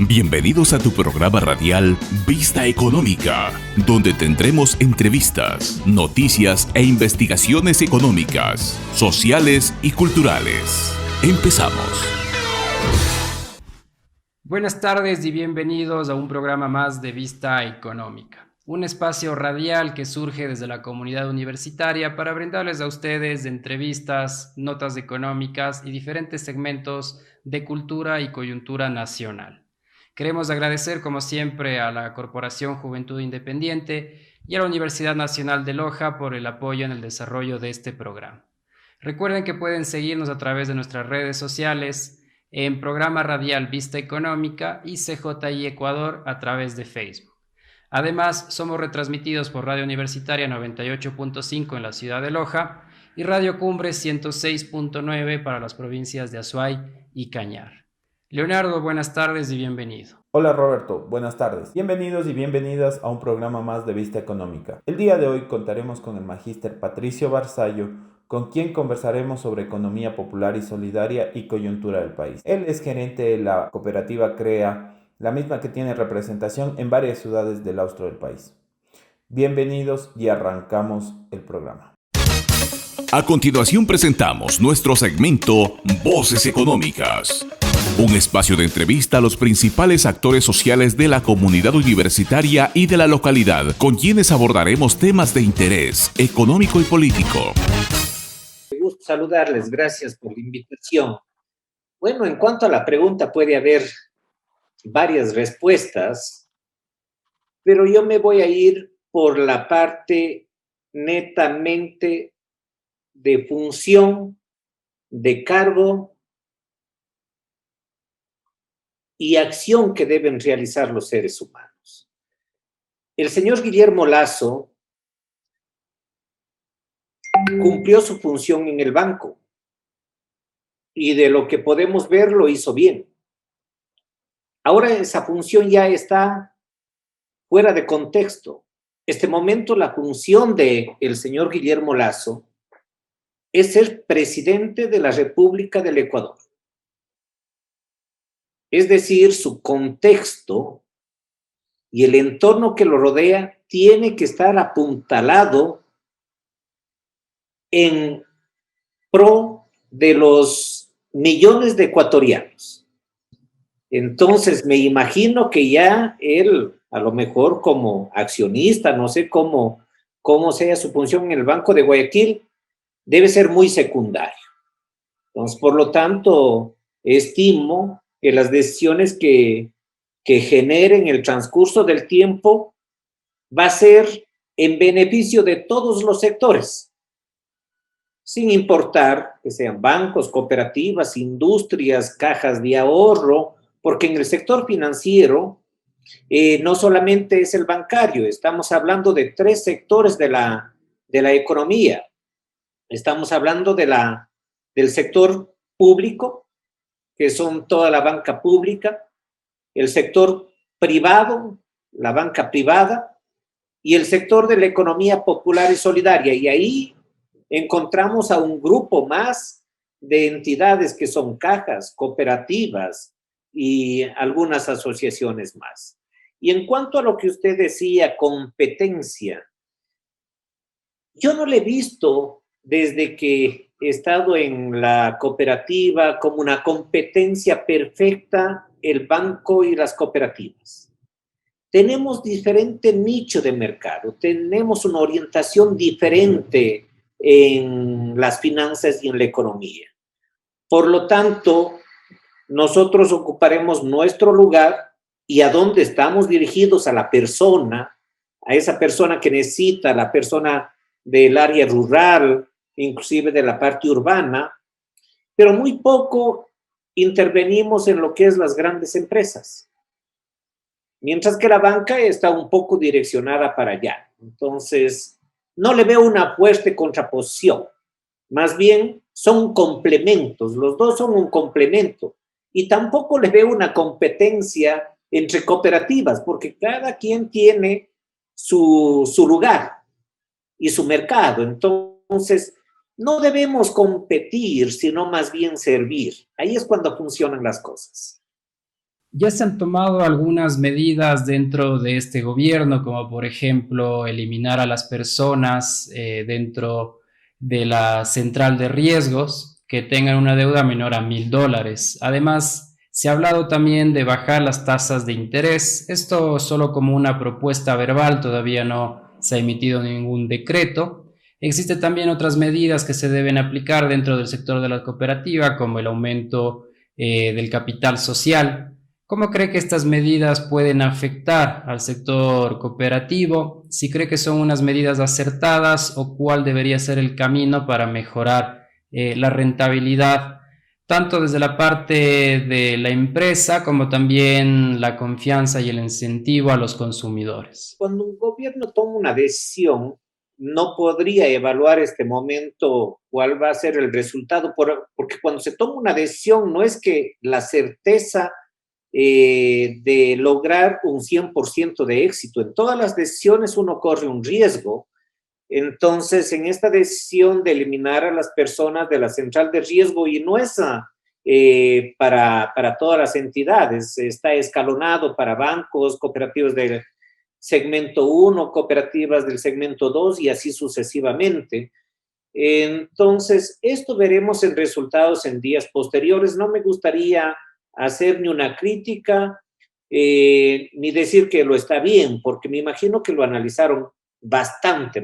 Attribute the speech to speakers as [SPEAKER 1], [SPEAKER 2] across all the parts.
[SPEAKER 1] Bienvenidos a tu programa radial Vista Económica, donde tendremos entrevistas, noticias e investigaciones económicas, sociales y culturales. Empezamos.
[SPEAKER 2] Buenas tardes y bienvenidos a un programa más de Vista Económica, un espacio radial que surge desde la comunidad universitaria para brindarles a ustedes entrevistas, notas económicas y diferentes segmentos de cultura y coyuntura nacional. Queremos agradecer, como siempre, a la Corporación Juventud Independiente y a la Universidad Nacional de Loja por el apoyo en el desarrollo de este programa. Recuerden que pueden seguirnos a través de nuestras redes sociales en Programa Radial Vista Económica y CJI Ecuador a través de Facebook. Además, somos retransmitidos por Radio Universitaria 98.5 en la ciudad de Loja y Radio Cumbre 106.9 para las provincias de Azuay y Cañar. Leonardo, buenas tardes y bienvenido.
[SPEAKER 3] Hola Roberto, buenas tardes. Bienvenidos y bienvenidas a un programa más de Vista Económica. El día de hoy contaremos con el magíster Patricio Barzallo, con quien conversaremos sobre economía popular y solidaria y coyuntura del país. Él es gerente de la cooperativa CREA, la misma que tiene representación en varias ciudades del austro del país. Bienvenidos y arrancamos el programa.
[SPEAKER 1] A continuación presentamos nuestro segmento Voces Económicas. Un espacio de entrevista a los principales actores sociales de la comunidad universitaria y de la localidad, con quienes abordaremos temas de interés económico y político.
[SPEAKER 4] Me gusta saludarles, gracias por la invitación. Bueno, en cuanto a la pregunta, puede haber varias respuestas, pero yo me voy a ir por la parte netamente de función, de cargo y acción que deben realizar los seres humanos. El señor Guillermo Lasso cumplió su función en el banco y de lo que podemos ver lo hizo bien. Ahora esa función ya está fuera de contexto. Este momento la función del señor Guillermo Lasso es ser presidente de la República del Ecuador. Es decir, su contexto y el entorno que lo rodea tiene que estar apuntalado en pro de los millones de ecuatorianos. Entonces, me imagino que ya él, a lo mejor como accionista, no sé cómo sea su función en el Banco de Guayaquil, debe ser muy secundario. Entonces, por lo tanto, estimo que las decisiones que generen el transcurso del tiempo va a ser en beneficio de todos los sectores, sin importar que sean bancos, cooperativas, industrias, cajas de ahorro, porque en el sector financiero no solamente es el bancario, estamos hablando de tres sectores de la economía. Estamos hablando del sector público, que son toda la banca pública, el sector privado, la banca privada, y el sector de la economía popular y solidaria. Y ahí encontramos a un grupo más de entidades que son cajas, cooperativas y algunas asociaciones más. Y en cuanto a lo que usted decía, competencia, yo no le he visto desde que he estado en la cooperativa como una competencia perfecta el banco y las cooperativas. Tenemos diferente nicho de mercado, tenemos una orientación diferente en las finanzas y en la economía. Por lo tanto, nosotros ocuparemos nuestro lugar y a dónde estamos dirigidos a la persona, a esa persona que necesita, a la persona del área rural, inclusive de la parte urbana, pero muy poco intervenimos en lo que es las grandes empresas, mientras que la banca está un poco direccionada para allá. Entonces, no le veo una fuerte contraposición, más bien son complementos, los dos son un complemento, y tampoco le veo una competencia entre cooperativas, porque cada quien tiene su lugar y su mercado. Entonces, no debemos competir, sino más bien servir. Ahí es cuando funcionan las cosas.
[SPEAKER 2] Ya se han tomado algunas medidas dentro de este gobierno, como por ejemplo eliminar a las personas dentro de la central de riesgos que tengan una deuda menor a $1,000. Además, se ha hablado también de bajar las tasas de interés. Esto solo como una propuesta verbal, todavía no se ha emitido ningún decreto. Existen también otras medidas que se deben aplicar dentro del sector de la cooperativa, como el aumento del capital social. ¿Cómo cree que estas medidas pueden afectar al sector cooperativo? ¿Si cree que son unas medidas acertadas o cuál debería ser el camino para mejorar la rentabilidad, tanto desde la parte de la empresa como también la confianza y el incentivo a los consumidores?
[SPEAKER 4] Cuando un gobierno toma una decisión, no podría evaluar este momento cuál va a ser el resultado, porque cuando se toma una decisión no es que la certeza de lograr un 100% de éxito. En todas las decisiones uno corre un riesgo. Entonces, en esta decisión de eliminar a las personas de la central de riesgo, y no es para todas las entidades, está escalonado para bancos, cooperativas del segmento 1, cooperativas del segmento 2 y así sucesivamente. Entonces, esto veremos en resultados en días posteriores. No me gustaría hacer ni una crítica, ni decir que lo está bien, porque me imagino que lo analizaron bastante,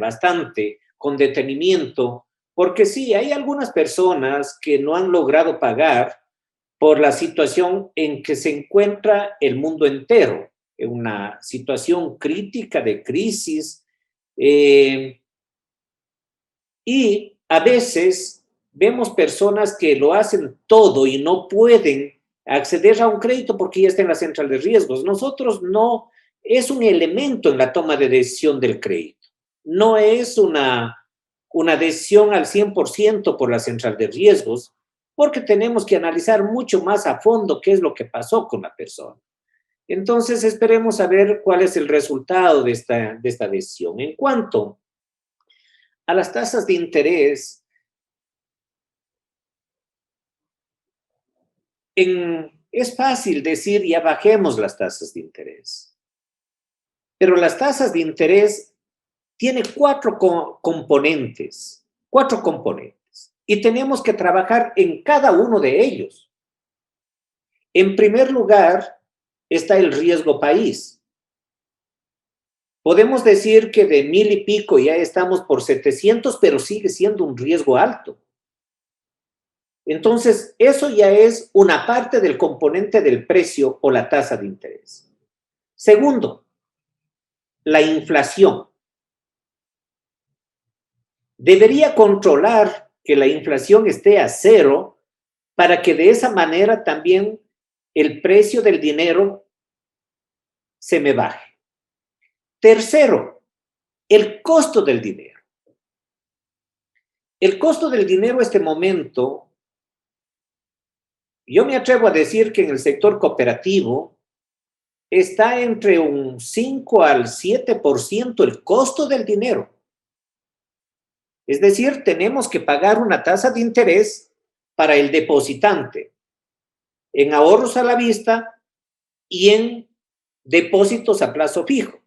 [SPEAKER 4] con detenimiento, porque sí, hay algunas personas que no han logrado pagar por la situación en que se encuentra el mundo entero, en una situación crítica de crisis, y a veces vemos personas que lo hacen todo y no pueden acceder a un crédito porque ya está en la central de riesgos. Nosotros no, es un elemento en la toma de decisión del crédito. No es una decisión al 100% por la central de riesgos, porque tenemos que analizar mucho más a fondo qué es lo que pasó con la persona. Entonces, esperemos a ver cuál es el resultado de esta decisión. En cuanto a las tasas de interés, es fácil decir ya bajemos las tasas de interés, pero las tasas de interés tienen cuatro componentes, y tenemos que trabajar en cada uno de ellos. En primer lugar, está el riesgo país. Podemos decir que de 1,000 y pico ya estamos por 700, pero sigue siendo un riesgo alto. Entonces, eso ya es una parte del componente del precio o la tasa de interés. Segundo, la inflación. Debería controlar que la inflación esté a cero para que de esa manera también el precio del dinero se me baje. Tercero, el costo del dinero. El costo del dinero en este momento, yo me atrevo a decir que en el sector cooperativo está entre un 5 al 7% el costo del dinero. Es decir, tenemos que pagar una tasa de interés para el depositante en ahorros a la vista y en depósitos a plazo fijo.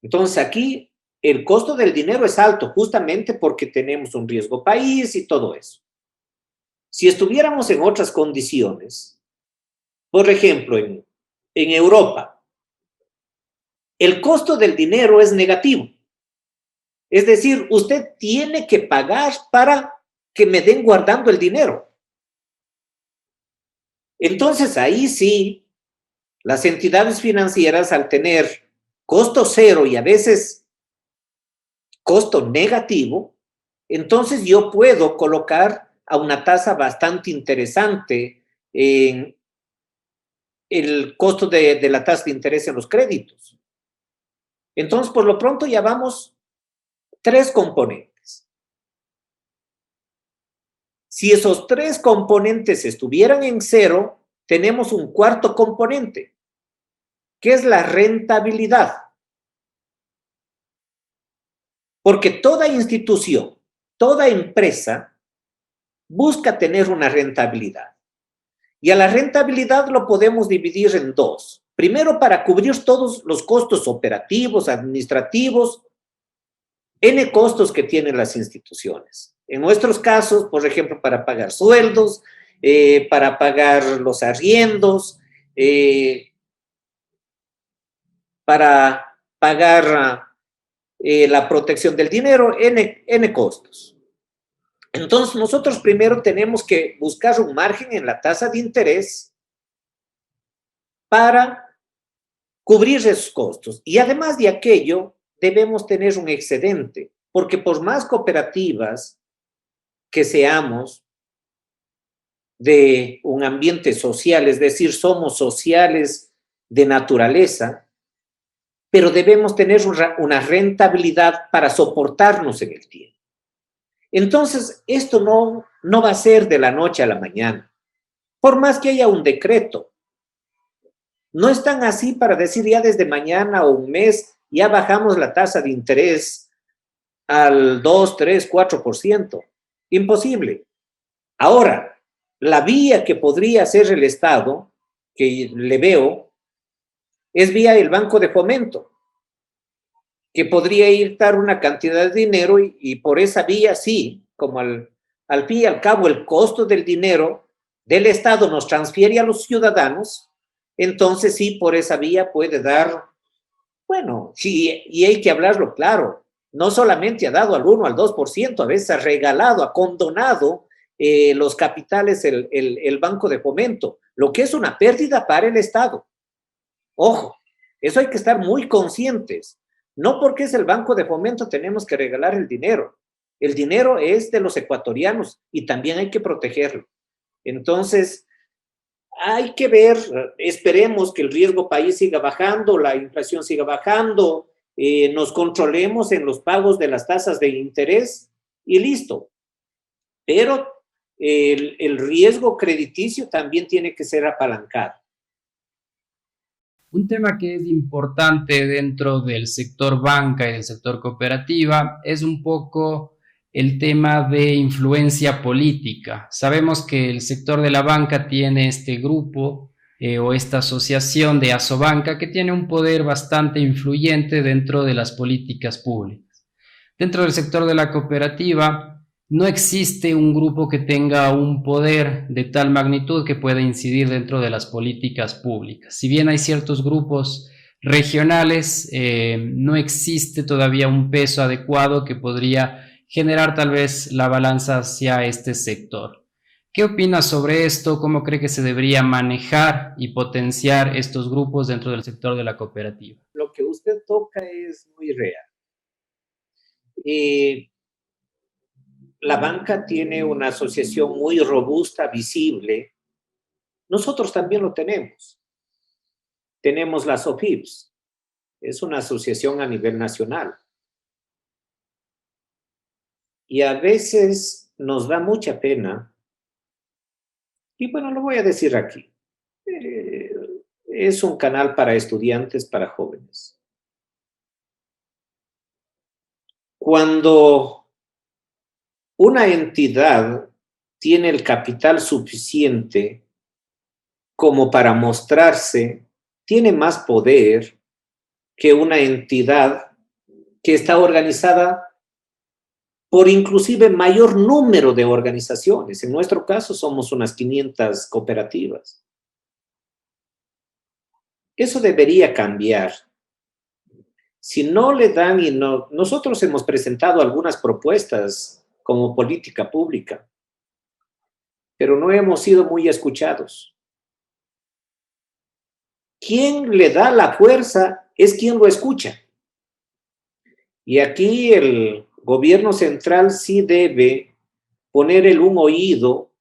[SPEAKER 4] Entonces, aquí el costo del dinero es alto justamente porque tenemos un riesgo país y todo eso. Si estuviéramos en otras condiciones, por ejemplo, en Europa, el costo del dinero es negativo. Es decir, usted tiene que pagar para que me den guardando el dinero. Entonces, ahí sí, las entidades financieras, al tener costo cero y a veces costo negativo, entonces yo puedo colocar a una tasa bastante interesante en el costo de la tasa de interés en los créditos. Entonces, por lo pronto ya vamos 3 componentes. Si esos 3 componentes estuvieran en cero, tenemos un cuarto componente, que es la rentabilidad. Porque toda institución, toda empresa busca tener una rentabilidad. Y a la rentabilidad lo podemos dividir en dos. Primero, para cubrir todos los costos operativos, administrativos, N costos que tienen las instituciones. En nuestros casos, por ejemplo, para pagar sueldos, para pagar los arriendos, para pagar la protección del dinero, N costos. Entonces, nosotros primero tenemos que buscar un margen en la tasa de interés para cubrir esos costos. Y además de aquello, debemos tener un excedente, porque por más cooperativas que seamos de un ambiente social, es decir, somos sociales de naturaleza, pero debemos tener una rentabilidad para soportarnos en el tiempo. Entonces, esto no va a ser de la noche a la mañana, por más que haya un decreto. No es tan así para decir ya desde mañana o un mes ya bajamos la tasa de interés al 2, 3, 4%. Imposible. Ahora, la vía que podría hacer el Estado, que le veo, es vía el Banco de Fomento, que podría ir dar una cantidad de dinero y por esa vía sí, como al fin y al cabo el costo del dinero del Estado nos transfiere a los ciudadanos, entonces sí, por esa vía puede dar, bueno, sí, y hay que hablarlo claro, no solamente ha dado al 1, al 2%, a veces ha regalado, ha condonado los capitales el Banco de Fomento, lo que es una pérdida para el Estado. Ojo, eso hay que estar muy conscientes. No porque es el Banco de Fomento tenemos que regalar el dinero. El dinero es de los ecuatorianos y también hay que protegerlo. Entonces, hay que ver, esperemos que el riesgo país siga bajando, la inflación siga bajando, nos controlemos en los pagos de las tasas de interés y listo. Pero el riesgo crediticio también tiene que ser apalancado.
[SPEAKER 2] Un tema que es importante dentro del sector banca y del sector cooperativa es un poco el tema de influencia política. Sabemos que el sector de la banca tiene este grupo o esta asociación de Asobanca que tiene un poder bastante influyente dentro de las políticas públicas. Dentro del sector de la cooperativa no existe un grupo que tenga un poder de tal magnitud que pueda incidir dentro de las políticas públicas. Si bien hay ciertos grupos regionales, no existe todavía un peso adecuado que podría generar tal vez la balanza hacia este sector. ¿Qué opina sobre esto? ¿Cómo cree que se debería manejar y potenciar estos grupos dentro del sector de la cooperativa?
[SPEAKER 4] Lo que usted toca es muy real. La banca tiene una asociación muy robusta, visible. Nosotros también lo tenemos. Tenemos la SOFIPS. Es una asociación a nivel nacional. Y a veces nos da mucha pena, y bueno, lo voy a decir aquí, es un canal para estudiantes, para jóvenes. Cuando una entidad tiene el capital suficiente como para mostrarse, tiene más poder que una entidad que está organizada por inclusive mayor número de organizaciones. En nuestro caso somos unas 500 cooperativas. Eso debería cambiar. Si no le dan y no, nosotros hemos presentado algunas propuestas como política pública, pero no hemos sido muy escuchados. Quien le da la fuerza es quien lo escucha. Y aquí el gobierno central sí debe poner un oído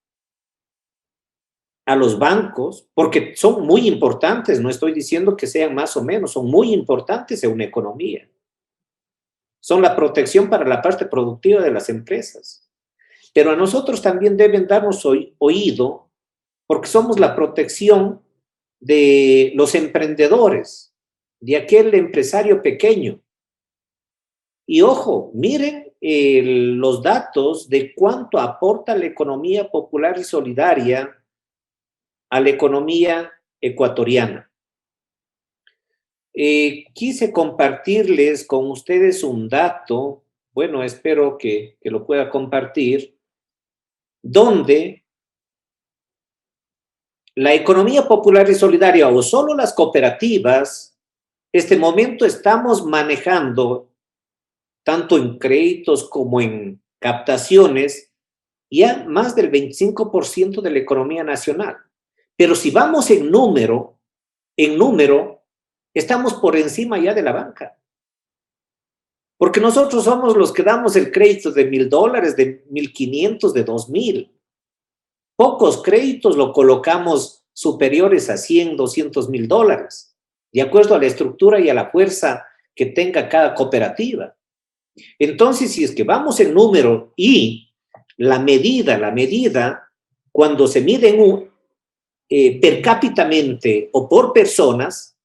[SPEAKER 4] a los bancos, porque son muy importantes, no estoy diciendo que sean más o menos, son muy importantes en una economía. Son la protección para la parte productiva de las empresas. Pero a nosotros también deben darnos oído, porque somos la protección de los emprendedores, de aquel empresario pequeño. Y ojo, miren los datos de cuánto aporta la economía popular y solidaria a la economía ecuatoriana. Quise compartirles con ustedes un dato, bueno, espero que lo pueda compartir, donde la economía popular y solidaria o solo las cooperativas, este momento estamos manejando, tanto en créditos como en captaciones, ya más del 25% de la economía nacional. Pero si vamos en número, estamos por encima ya de la banca. Porque nosotros somos los que damos el crédito de $1,000, de 1,500, de 2,000. Pocos créditos lo colocamos superiores a 100, 200 mil dólares, de acuerdo a la estructura y a la fuerza que tenga cada cooperativa. Entonces, si es que vamos en número y la medida, cuando se miden per cápitamente o por personas,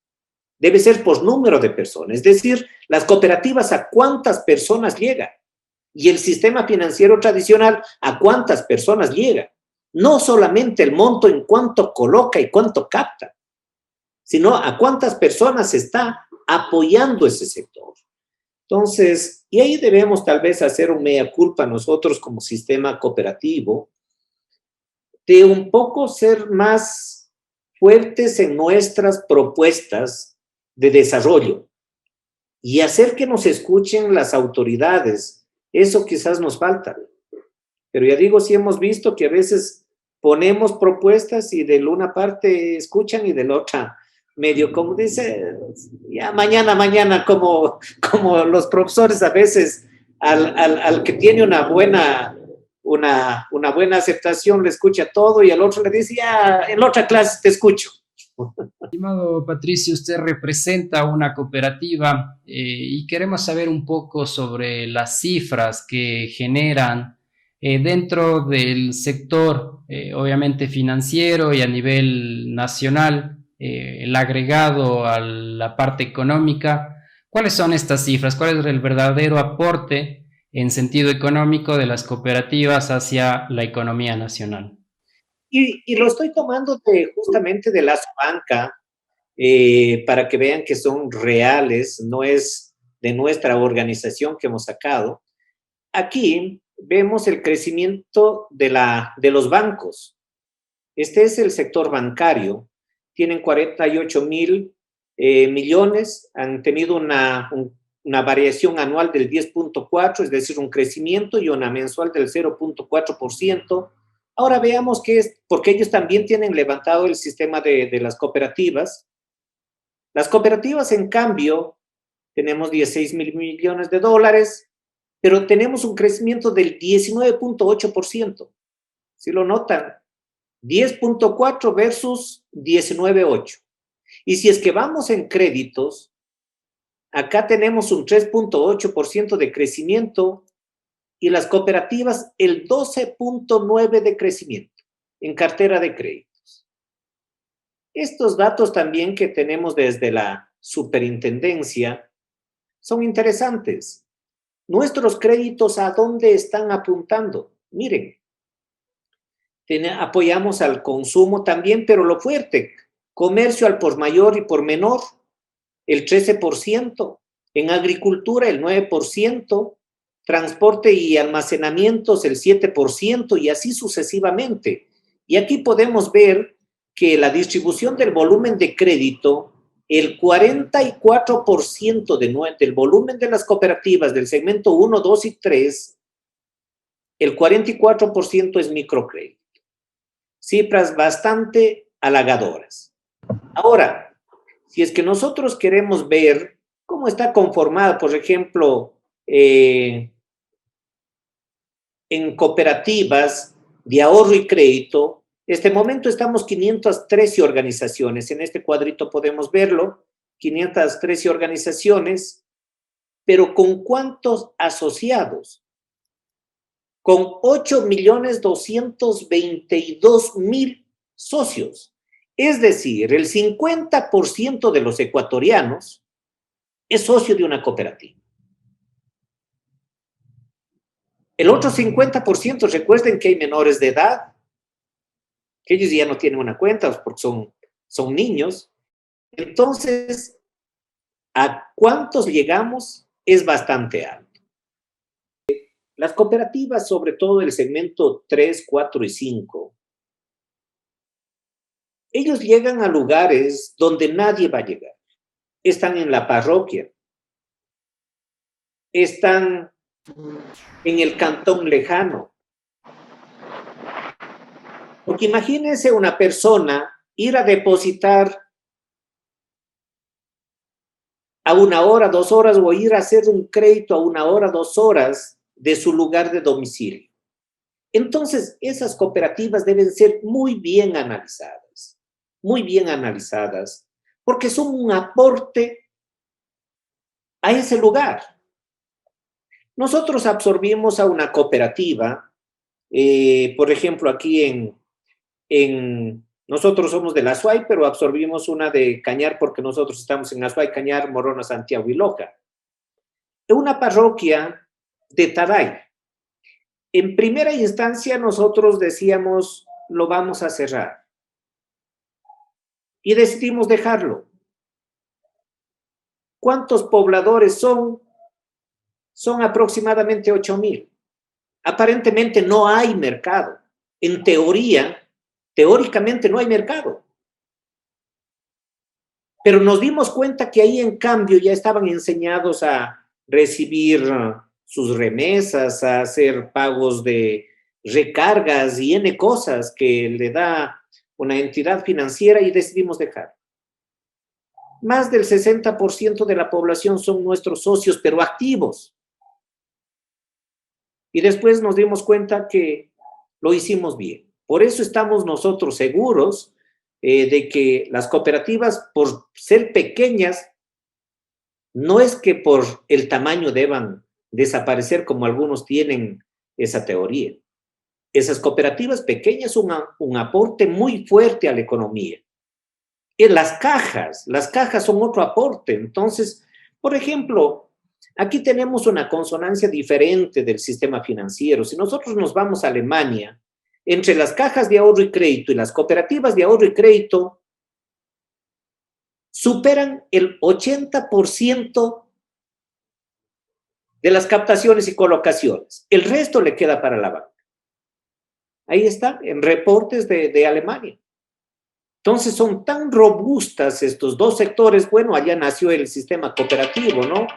[SPEAKER 4] debe ser por número de personas. Es decir, las cooperativas a cuántas personas llegan y el sistema financiero tradicional a cuántas personas llega. No solamente el monto en cuánto coloca y cuánto capta, sino a cuántas personas está apoyando ese sector. Entonces, y ahí debemos tal vez hacer un mea culpa nosotros como sistema cooperativo, de un poco ser más fuertes en nuestras propuestas de desarrollo y hacer que nos escuchen las autoridades. Eso quizás nos falta. Pero ya digo, sí hemos visto que a veces ponemos propuestas y de una parte escuchan y de la otra medio, como dice, ya mañana, como los profesores a veces al que tiene una buena aceptación le escucha todo y al otro le dice, ya en la otra clase te escucho.
[SPEAKER 2] Estimado Patricio, usted representa una cooperativa y queremos saber un poco sobre las cifras que generan dentro del sector, obviamente financiero y a nivel nacional, el agregado a la parte económica. ¿Cuáles son estas cifras? ¿Cuál es el verdadero aporte en sentido económico de las cooperativas hacia la economía nacional?
[SPEAKER 4] Y lo estoy tomando justamente de la banca para que vean que son reales, no es de nuestra organización que hemos sacado. Aquí vemos el crecimiento de los bancos. Este es el sector bancario. Tienen 48,000 millones, han tenido una variación anual del 10.4, es decir, un crecimiento y una mensual del 0.4%. Ahora veamos qué es, porque ellos también tienen levantado el sistema de las cooperativas. Las cooperativas, en cambio, tenemos 16,000 millones de dólares, pero tenemos un crecimiento del 19.8%. ¿Sí lo notan? 10.4 versus 19.8. Y si es que vamos en créditos, acá tenemos un 3.8% de crecimiento y las cooperativas el 12.9% de crecimiento en cartera de créditos. Estos datos también que tenemos desde la superintendencia son interesantes. Nuestros créditos, ¿a dónde están apuntando? Miren, apoyamos al consumo también, pero lo fuerte, comercio al por mayor y por menor, el 13%, en agricultura el 9%, transporte y almacenamientos el 7% y así sucesivamente. Y aquí podemos ver que la distribución del volumen de crédito, el 44% del volumen de las cooperativas del segmento 1, 2 y 3, el 44% es microcrédito. Cifras bastante halagadoras. Ahora, si es que nosotros queremos ver cómo está conformada, por ejemplo, en cooperativas de ahorro y crédito, este momento estamos 513 organizaciones. En este cuadrito podemos verlo, 513 organizaciones, pero ¿con cuántos asociados? Con 8,222,000 socios. Es decir, el 50% de los ecuatorianos es socio de una cooperativa. El otro 50%, recuerden que hay menores de edad, que ellos ya no tienen una cuenta porque son niños. Entonces, ¿a cuántos llegamos? Es bastante alto. Las cooperativas, sobre todo el segmento 3, 4 y 5, ellos llegan a lugares donde nadie va a llegar. Están en la parroquia, están en el cantón lejano. Porque imagínense una persona ir a depositar a 1 hora, 2 horas, o ir a hacer un crédito a 1 hora, 2 horas de su lugar de domicilio. Entonces, esas cooperativas deben ser muy bien analizadas, porque son un aporte a ese lugar. Nosotros absorbimos a una cooperativa, por ejemplo, aquí nosotros somos de la Azuay, pero absorbimos una de Cañar porque nosotros estamos en Azuay, Cañar, Morona, Santiago y Loja. Una parroquia de Taray. En primera instancia nosotros decíamos, lo vamos a cerrar. Y decidimos dejarlo. ¿Cuántos pobladores son? Son aproximadamente 8,000. Aparentemente no hay mercado. En teóricamente no hay mercado. Pero nos dimos cuenta que ahí, en cambio, ya estaban enseñados a recibir sus remesas, a hacer pagos de recargas y N cosas que le da una entidad financiera, y decidimos dejar. Más del 60% de la población son nuestros socios, pero activos. Y después nos dimos cuenta que lo hicimos bien. Por eso estamos nosotros seguros de que las cooperativas, por ser pequeñas, no es que por el tamaño deban desaparecer como algunos tienen esa teoría. Esas cooperativas pequeñas son un aporte muy fuerte a la economía. Y las cajas son otro aporte. Entonces, por ejemplo, aquí tenemos una consonancia diferente del sistema financiero. Si nosotros nos vamos a Alemania, entre las cajas de ahorro y crédito y las cooperativas de ahorro y crédito, superan el 80% de las captaciones y colocaciones. El resto le queda para la banca. Ahí está, en reportes de Alemania. Entonces son tan robustas estos dos sectores. Bueno, allá nació el sistema cooperativo, ¿no?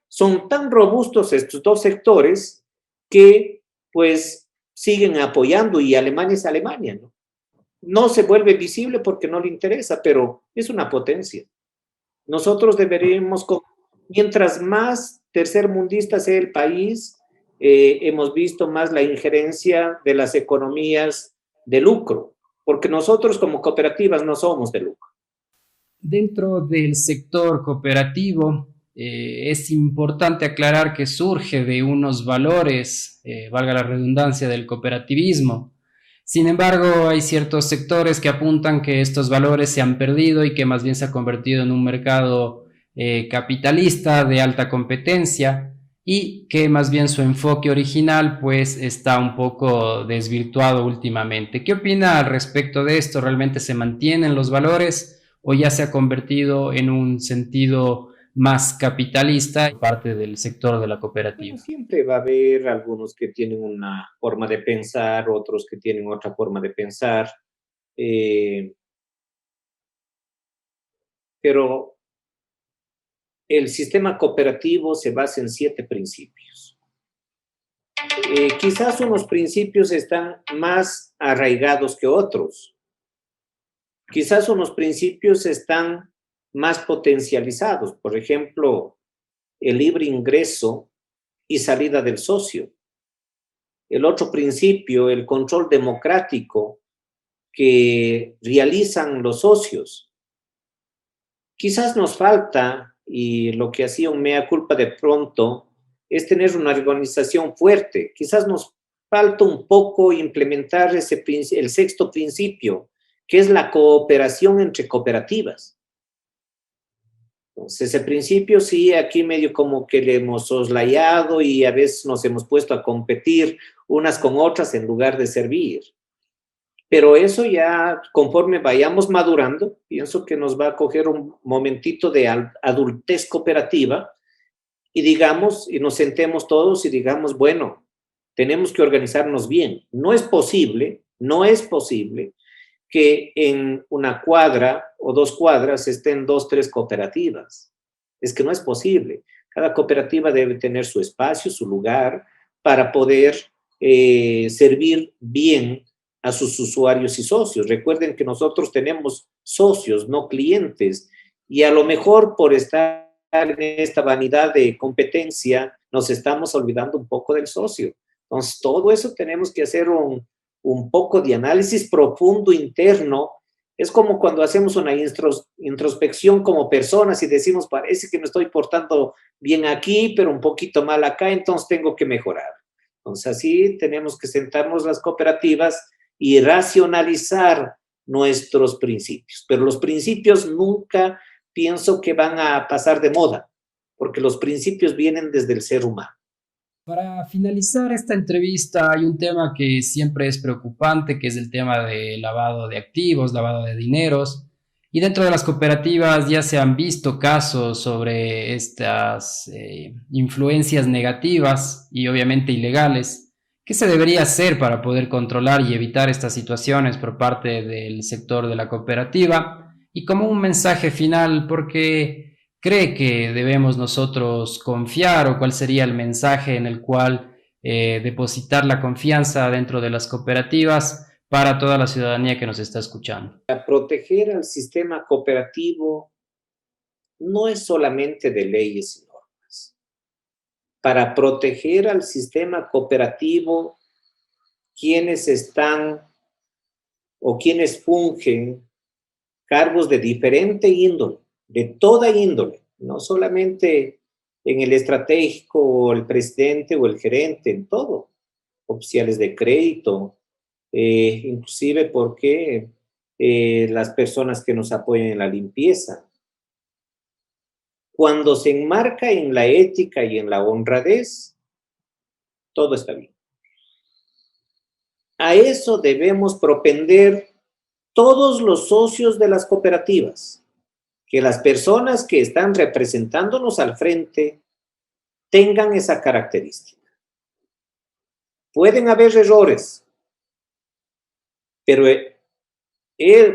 [SPEAKER 4] Son tan robustos estos dos sectores que, pues, siguen apoyando, y Alemania es Alemania, ¿no? No se vuelve visible porque no le interesa, pero es una potencia. Nosotros deberíamos, mientras más tercermundista sea el país, hemos visto más la injerencia de las economías de lucro, porque nosotros como cooperativas no somos de lucro.
[SPEAKER 2] Dentro del sector cooperativo, es importante aclarar que surge de unos valores, valga la redundancia, del cooperativismo. Sin embargo, hay ciertos sectores que apuntan que estos valores se han perdido y que más bien se ha convertido en un mercado capitalista de alta competencia, y que más bien su enfoque original pues está un poco desvirtuado últimamente. ¿Qué opina al respecto de esto? ¿Realmente se mantienen los valores o ya se ha convertido en un sentido más capitalista parte del sector de la cooperativa?
[SPEAKER 4] Bueno, siempre va a haber algunos que tienen una forma de pensar, otros que tienen otra forma de pensar, pero el sistema cooperativo se basa en 7 principios. Quizás unos principios están más arraigados que otros. Quizás unos principios están más potencializados. Por ejemplo, el libre ingreso y salida del socio. El otro principio, el control democrático que realizan los socios. Quizás nos falta, y lo que hacía un mea culpa de pronto, es tener una organización fuerte. Quizás nos falta un poco implementar el 6º principio, que es la cooperación entre cooperativas. Entonces, ese principio sí, aquí medio como que le hemos soslayado y a veces nos hemos puesto a competir unas con otras en lugar de servir. Pero eso ya, conforme vayamos madurando, pienso que nos va a coger un momentito de adultez cooperativa y digamos, y nos sentemos todos y digamos, bueno, tenemos que organizarnos bien. No es posible que en una cuadra o 2 cuadras estén 2, 3 cooperativas. Es que no es posible. Cada cooperativa debe tener su espacio, su lugar, para poder servir bien a sus usuarios y socios. Recuerden que nosotros tenemos socios, no clientes, y a lo mejor por estar en esta vanidad de competencia, nos estamos olvidando un poco del socio. Entonces, todo eso tenemos que hacer un poco de análisis profundo interno. Es como cuando hacemos una introspección como personas y decimos, parece que me estoy portando bien aquí, pero un poquito mal acá, entonces tengo que mejorar. Entonces, así tenemos que sentarnos las cooperativas y racionalizar nuestros principios. Pero los principios nunca pienso que van a pasar de moda, porque los principios vienen desde el ser humano.
[SPEAKER 2] Para finalizar esta entrevista, hay un tema que siempre es preocupante, que es el tema de lavado de activos, lavado de dineros. Y dentro de las cooperativas ya se han visto casos sobre estas influencias negativas y obviamente ilegales. ¿Qué se debería hacer para poder controlar y evitar estas situaciones por parte del sector de la cooperativa? Y como un mensaje final, ¿por qué cree que debemos nosotros confiar o cuál sería el mensaje en el cual depositar la confianza dentro de las cooperativas para toda la ciudadanía que nos está escuchando?
[SPEAKER 4] Para proteger al sistema cooperativo no es solamente de leyes y normas. Para proteger al sistema cooperativo, quienes están o quienes fungen cargos de diferente índole, de toda índole, no solamente en el estratégico o el presidente o el gerente, en todo, oficiales de crédito, inclusive porque las personas que nos apoyan en la limpieza. Cuando se enmarca en la ética y en la honradez, todo está bien. A eso debemos propender todos los socios de las cooperativas, que las personas que están representándonos al frente tengan esa característica. Pueden haber errores, pero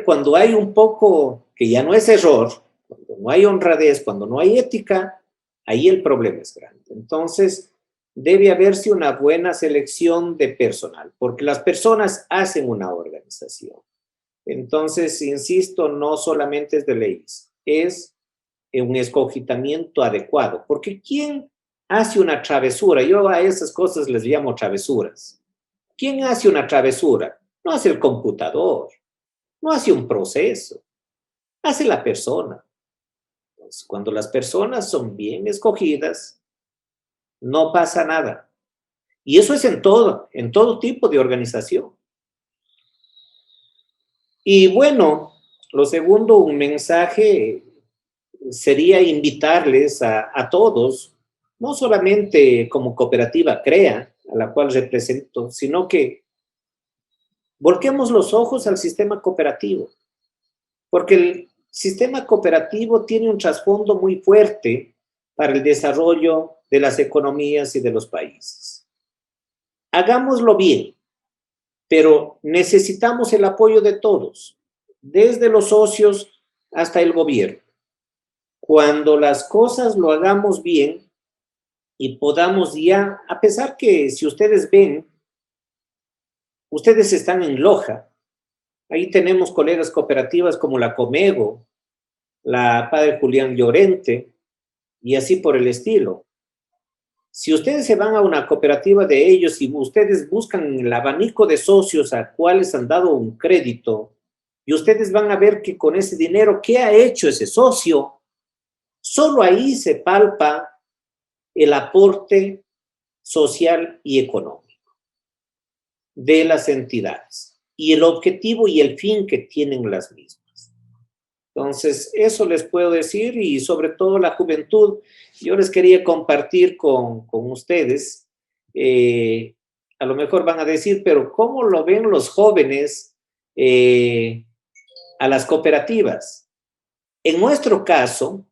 [SPEAKER 4] cuando hay un poco que ya no es error, cuando no hay honradez, cuando no hay ética, ahí el problema es grande. Entonces, debe haberse una buena selección de personal, porque las personas hacen una organización. Entonces, insisto, no solamente es de leyes, es un escogitamiento adecuado, porque ¿quién hace una travesura? Yo a esas cosas les llamo travesuras. ¿Quién hace una travesura? No hace el computador, no hace un proceso, hace la persona. Entonces, cuando las personas son bien escogidas, no pasa nada. Y eso es en todo tipo de organización. Y bueno, lo segundo, un mensaje sería invitarles a todos, no solamente como cooperativa CREA, a la cual represento, sino que volquemos los ojos al sistema cooperativo, porque el sistema cooperativo tiene un trasfondo muy fuerte para el desarrollo de las economías y de los países. Hagámoslo bien, pero necesitamos el apoyo de todos, desde los socios hasta el gobierno. Cuando las cosas lo hagamos bien y podamos ya, a pesar que si ustedes ven, ustedes están en Loja, ahí tenemos colegas cooperativas como la Comego, la Padre Julián Llorente y así por el estilo. Si ustedes se van a una cooperativa de ellos y ustedes buscan el abanico de socios a cuales han dado un crédito y ustedes van a ver que con ese dinero, ¿qué ha hecho ese socio? Solo ahí se palpa el aporte social y económico de las entidades y el objetivo y el fin que tienen las mismas. Entonces, eso les puedo decir y sobre todo la juventud, yo les quería compartir con ustedes. A lo mejor van a decir, pero ¿cómo lo ven los jóvenes a las cooperativas. En nuestro caso,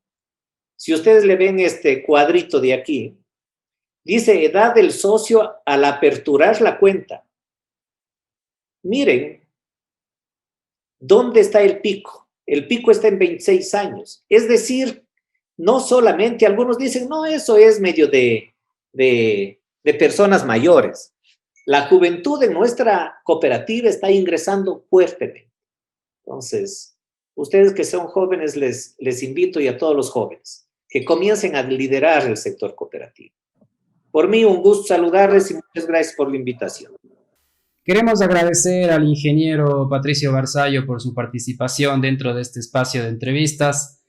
[SPEAKER 4] si ustedes le ven este cuadrito de aquí, dice edad del socio al aperturar la cuenta. Miren, ¿dónde está el pico? El pico está en 26 años. Es decir, no solamente, algunos dicen, no, eso es medio de personas mayores. La juventud en nuestra cooperativa está ingresando fuertemente. Entonces, ustedes que son jóvenes, les invito, y a todos los jóvenes, que comiencen a liderar el sector cooperativo. Por mí, un gusto saludarles y muchas gracias por la invitación.
[SPEAKER 2] Queremos agradecer al ingeniero Patricio Barzallo por su participación dentro de este espacio de entrevistas.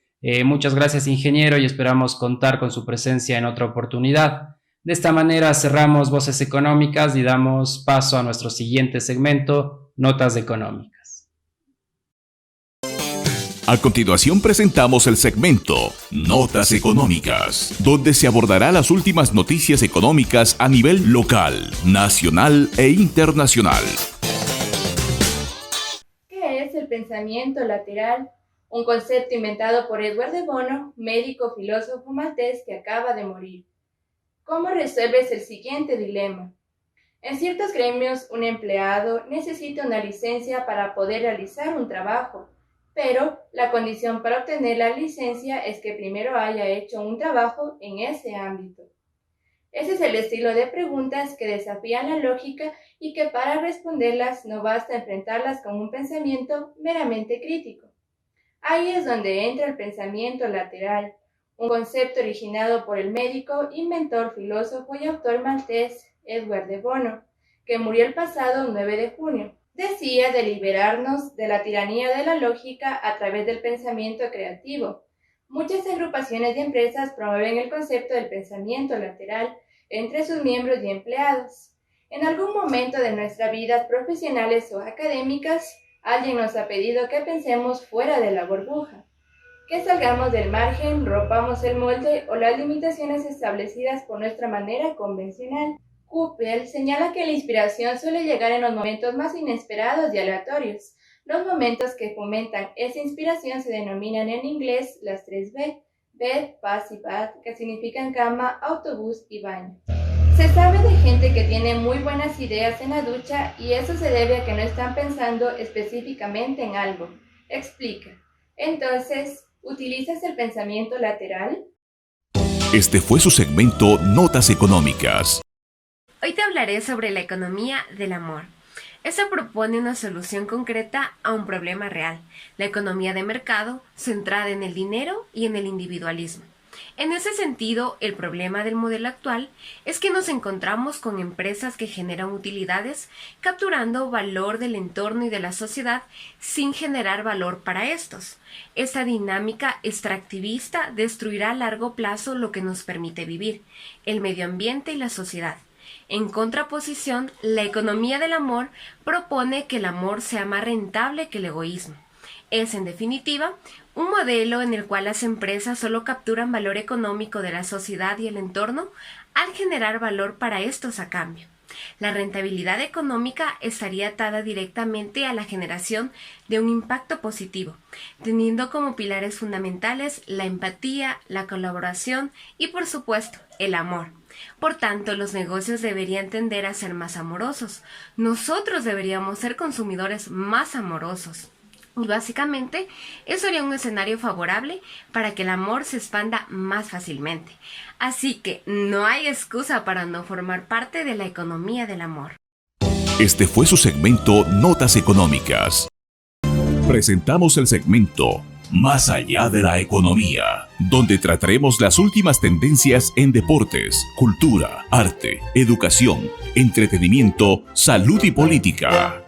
[SPEAKER 2] Muchas gracias, ingeniero, y esperamos contar con su presencia en otra oportunidad. De esta manera cerramos Voces Económicas y damos paso a nuestro siguiente segmento, Notas Económicas.
[SPEAKER 1] A continuación presentamos el segmento Notas Económicas, donde se abordará las últimas noticias económicas a nivel local, nacional e internacional.
[SPEAKER 5] ¿Qué es el pensamiento lateral? Un concepto inventado por Edward de Bono, médico filósofo maltés que acaba de morir. ¿Cómo resuelves el siguiente dilema? En ciertos gremios, un empleado necesita una licencia para poder realizar un trabajo, pero la condición para obtener la licencia es que primero haya hecho un trabajo en ese ámbito. Ese es el estilo de preguntas que desafían la lógica y que para responderlas no basta enfrentarlas con un pensamiento meramente crítico. Ahí es donde entra el pensamiento lateral, un concepto originado por el médico, inventor, filósofo y autor maltés Edward de Bono, que murió el pasado 9 de junio. Decía de liberarnos de la tiranía de la lógica a través del pensamiento creativo. Muchas agrupaciones y empresas promueven el concepto del pensamiento lateral entre sus miembros y empleados. En algún momento de nuestras vidas profesionales o académicas, alguien nos ha pedido que pensemos fuera de la burbuja, que salgamos del margen, rompamos el molde o las limitaciones establecidas por nuestra manera convencional. Kuppel señala que la inspiración suele llegar en los momentos más inesperados y aleatorios. Los momentos que fomentan esa inspiración se denominan en inglés las 3 B, bed, bath y bath, que significan cama, autobús y baño. Se sabe de gente que tiene muy buenas ideas en la ducha y eso se debe a que no están pensando específicamente en algo. Explica. Entonces, ¿utilizas el pensamiento lateral?
[SPEAKER 1] Este fue su segmento Notas Económicas.
[SPEAKER 6] Hoy te hablaré sobre la economía del amor. Esta propone una solución concreta a un problema real, la economía de mercado centrada en el dinero y en el individualismo. En ese sentido, el problema del modelo actual es que nos encontramos con empresas que generan utilidades capturando valor del entorno y de la sociedad sin generar valor para estos. Esta dinámica extractivista destruirá a largo plazo lo que nos permite vivir, el medio ambiente y la sociedad. En contraposición, la economía del amor propone que el amor sea más rentable que el egoísmo. Es, en definitiva, un modelo en el cual las empresas solo capturan valor económico de la sociedad y el entorno al generar valor para estos a cambio. La rentabilidad económica estaría atada directamente a la generación de un impacto positivo, teniendo como pilares fundamentales la empatía, la colaboración y, por supuesto, el amor. Por tanto, los negocios deberían tender a ser más amorosos. Nosotros deberíamos ser consumidores más amorosos. Y básicamente, eso sería un escenario favorable para que el amor se expanda más fácilmente. Así que no hay excusa para no formar parte de la economía del amor.
[SPEAKER 1] Este fue su segmento Notas Económicas. Presentamos el segmento Más allá de la economía, donde trataremos las últimas tendencias en deportes, cultura, arte, educación, entretenimiento, salud y política.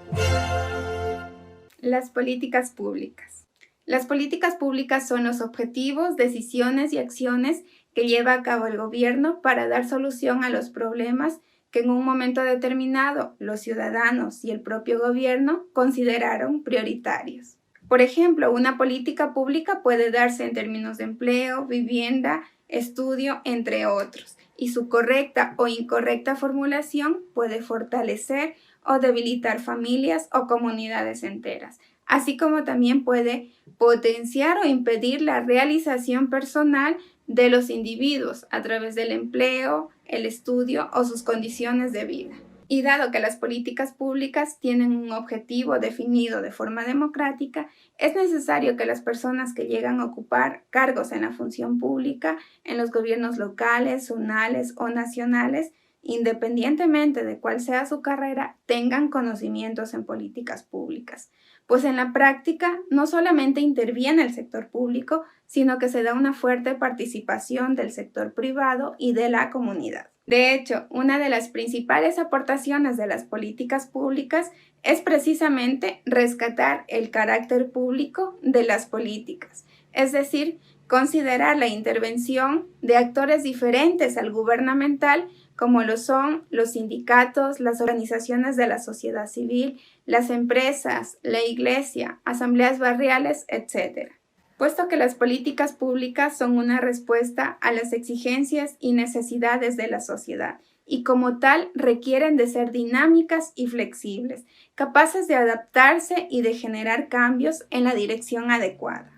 [SPEAKER 7] Las políticas públicas. Las políticas públicas son los objetivos, decisiones y acciones que lleva a cabo el gobierno para dar solución a los problemas que en un momento determinado los ciudadanos y el propio gobierno consideraron prioritarios. Por ejemplo, una política pública puede darse en términos de empleo, vivienda, estudio, entre otros, y su correcta o incorrecta formulación puede fortalecer o debilitar familias o comunidades enteras, así como también puede potenciar o impedir la realización personal de los individuos a través del empleo, el estudio o sus condiciones de vida. Y dado que las políticas públicas tienen un objetivo definido de forma democrática, es necesario que las personas que llegan a ocupar cargos en la función pública, en los gobiernos locales, zonales o nacionales, independientemente de cuál sea su carrera, tengan conocimientos en políticas públicas. Pues en la práctica no solamente interviene el sector público, sino que se da una fuerte participación del sector privado y de la comunidad. De hecho, una de las principales aportaciones de las políticas públicas es precisamente rescatar el carácter público de las políticas, es decir, considerar la intervención de actores diferentes al gubernamental, como lo son los sindicatos, las organizaciones de la sociedad civil, las empresas, la iglesia, asambleas barriales, etc. Puesto que las políticas públicas son una respuesta a las exigencias y necesidades de la sociedad y como tal requieren de ser dinámicas y flexibles, capaces de adaptarse y de generar cambios en la dirección adecuada.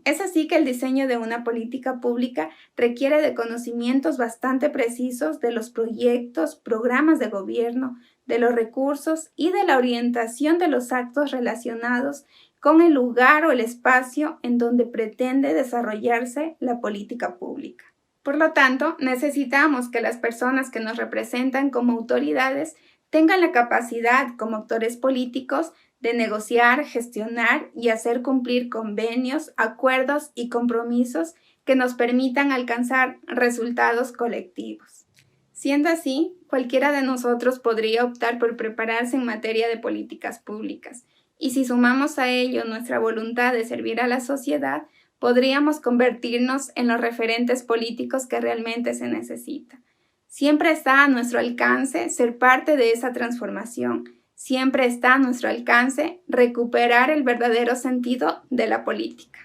[SPEAKER 7] Es así que el diseño de una política pública requiere de conocimientos bastante precisos de los proyectos, programas de gobierno, de los recursos y de la orientación de los actos relacionados con el lugar o el espacio en donde pretende desarrollarse la política pública. Por lo tanto, necesitamos que las personas que nos representan como autoridades tengan la capacidad como actores políticos de negociar, gestionar y hacer cumplir convenios, acuerdos y compromisos que nos permitan alcanzar resultados colectivos. Siendo así, cualquiera de nosotros podría optar por prepararse en materia de políticas públicas, y si sumamos a ello nuestra voluntad de servir a la sociedad, podríamos convertirnos en los referentes políticos que realmente se necesita. Siempre está a nuestro alcance ser parte de esa transformación. Siempre está a nuestro alcance recuperar el verdadero sentido de la política.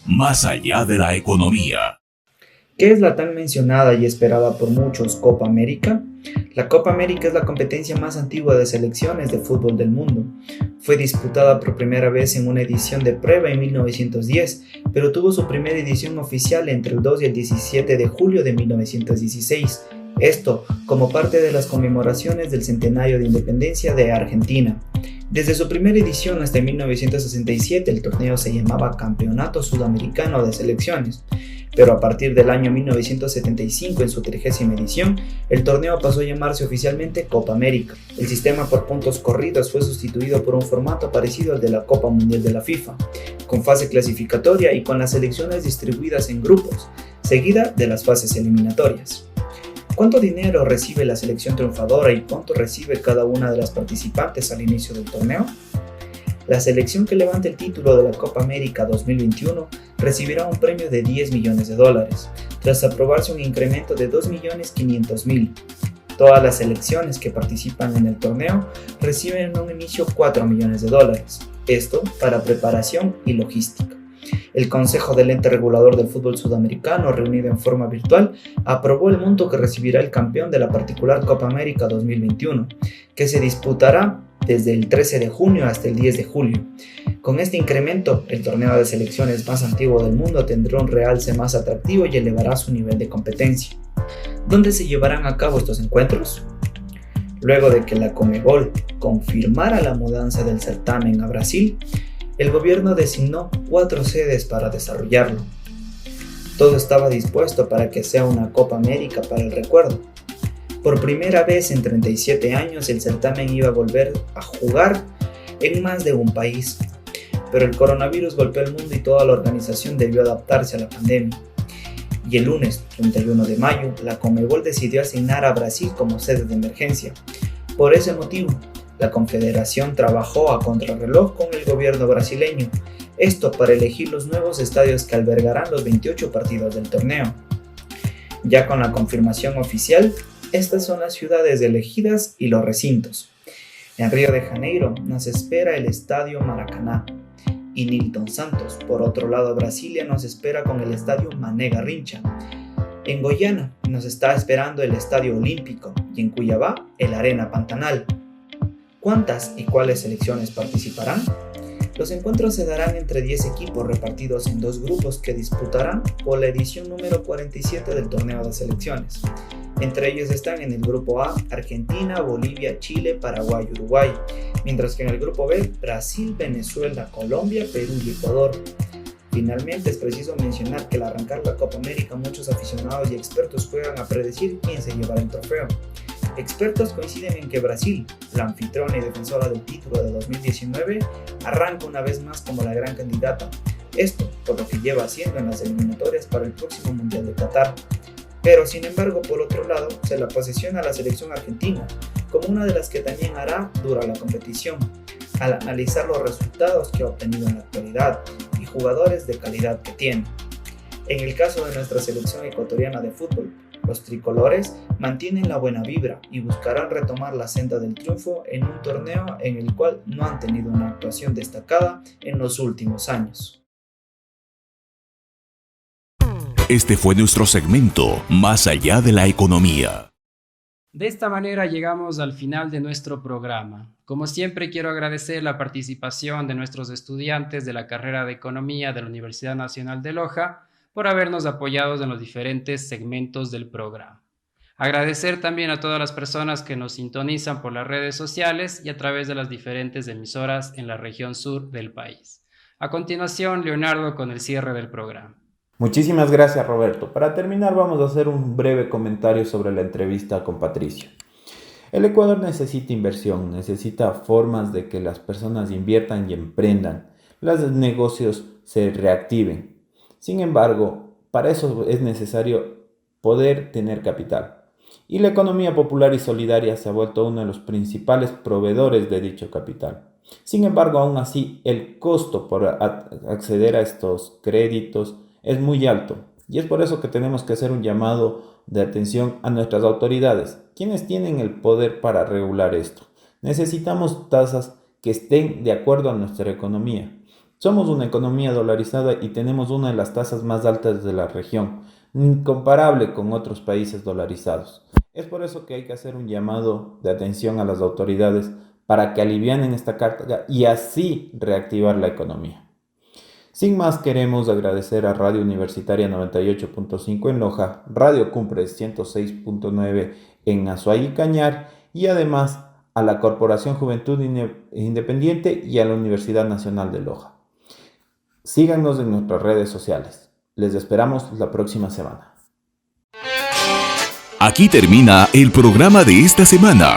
[SPEAKER 1] Más allá de la economía.
[SPEAKER 8] ¿Qué es la tan mencionada y esperada por muchos Copa América? La Copa América es la competencia más antigua de selecciones de fútbol del mundo. Fue disputada por primera vez en una edición de prueba en 1910, pero tuvo su primera edición oficial entre el 2 y el 17 de julio de 1916. Esto como parte de las conmemoraciones del centenario de independencia de Argentina. Desde su primera edición hasta 1967 el torneo se llamaba Campeonato Sudamericano de Selecciones, pero a partir del año 1975 en su 30ª edición el torneo pasó a llamarse oficialmente Copa América. El sistema por puntos corridos fue sustituido por un formato parecido al de la Copa Mundial de la FIFA, con fase clasificatoria y con las selecciones distribuidas en grupos, seguida de las fases eliminatorias. ¿Cuánto dinero recibe la selección triunfadora y cuánto recibe cada una de las participantes al inicio del torneo? La selección que levante el título de la Copa América 2021 recibirá un premio de $10 millones, tras aprobarse un incremento de $2.500.000. Todas las selecciones que participan en el torneo reciben en un inicio $4 millones, esto para preparación y logística. El Consejo del Ente Regulador del Fútbol Sudamericano, reunido en forma virtual, aprobó el monto que recibirá el campeón de la particular Copa América 2021, que se disputará desde el 13 de junio hasta el 10 de julio. Con este incremento, el torneo de selecciones más antiguo del mundo tendrá un realce más atractivo y elevará su nivel de competencia. ¿Dónde se llevarán a cabo estos encuentros? Luego de que la Conmebol confirmara la mudanza del certamen a Brasil, el gobierno designó 4 sedes para desarrollarlo. Todo estaba dispuesto para que sea una Copa América para el recuerdo. Por primera vez en 37 años el certamen iba a volver a jugar en más de un país, pero el coronavirus golpeó el mundo y toda la organización debió adaptarse a la pandemia. Y el lunes 31 de mayo, la Conmebol decidió asignar a Brasil como sede de emergencia. Por ese motivo, la Confederación trabajó a contrarreloj con el gobierno brasileño, esto para elegir los nuevos estadios que albergarán los 28 partidos del torneo. Ya con la confirmación oficial, estas son las ciudades elegidas y los recintos. En Río de Janeiro nos espera el Estadio Maracaná y Nilton Santos. Por otro lado, Brasilia nos espera con el Estadio Mané Garrincha. En Goiânia nos está esperando el Estadio Olímpico y en Cuiabá el Arena Pantanal. ¿Cuántas y cuáles selecciones participarán? Los encuentros se darán entre 10 equipos repartidos en 2 grupos que disputarán por la edición número 47 del torneo de selecciones. Entre ellos están en el grupo A, Argentina, Bolivia, Chile, Paraguay y Uruguay, mientras que en el grupo B, Brasil, Venezuela, Colombia, Perú y Ecuador. Finalmente, es preciso mencionar que al arrancar la Copa América muchos aficionados y expertos juegan a predecir quién se llevará el trofeo. Expertos coinciden en que Brasil, la anfitriona y defensora del título de 2019, arranca una vez más como la gran candidata, esto por lo que lleva haciendo en las eliminatorias para el próximo Mundial de Qatar. Pero sin embargo, por otro lado, se la posiciona a la selección argentina como una de las que también hará dura la competición, al analizar los resultados que ha obtenido en la actualidad y jugadores de calidad que tiene. En el caso de nuestra selección ecuatoriana de fútbol, los tricolores mantienen la buena vibra y buscarán retomar la senda del triunfo en un torneo en el cual no han tenido una actuación destacada en los últimos años.
[SPEAKER 1] Este fue nuestro segmento Más allá de la economía.
[SPEAKER 2] De esta manera llegamos al final de nuestro programa. Como siempre, quiero agradecer la participación de nuestros estudiantes de la carrera de Economía de la Universidad Nacional de Loja por habernos apoyado en los diferentes segmentos del programa. Agradecer también a todas las personas que nos sintonizan por las redes sociales y a través de las diferentes emisoras en la región sur del país. A continuación, Leonardo con el cierre del programa.
[SPEAKER 3] Muchísimas gracias, Roberto. Para terminar, vamos a hacer un breve comentario sobre la entrevista con Patricio. El Ecuador necesita inversión, necesita formas de que las personas inviertan y emprendan, los negocios se reactiven. Sin embargo, para eso es necesario poder tener capital. Y la economía popular y solidaria se ha vuelto uno de los principales proveedores de dicho capital. Sin embargo, aún así, el costo por acceder a estos créditos es muy alto. Y es por eso que tenemos que hacer un llamado de atención a nuestras autoridades, quienes tienen el poder para regular esto. Necesitamos tasas que estén de acuerdo a nuestra economía. Somos una economía dolarizada y tenemos una de las tasas más altas de la región, incomparable con otros países dolarizados. Es por eso que hay que hacer un llamado de atención a las autoridades para que alivianen esta carga y así reactivar la economía. Sin más, queremos agradecer a Radio Universitaria 98.5 en Loja, Radio Cumbres 106.9 en Azuay y Cañar y además a la Corporación Juventud Independiente y a la Universidad Nacional de Loja. Síganos en nuestras redes sociales. Les esperamos la próxima semana.
[SPEAKER 1] Aquí termina el programa de esta semana.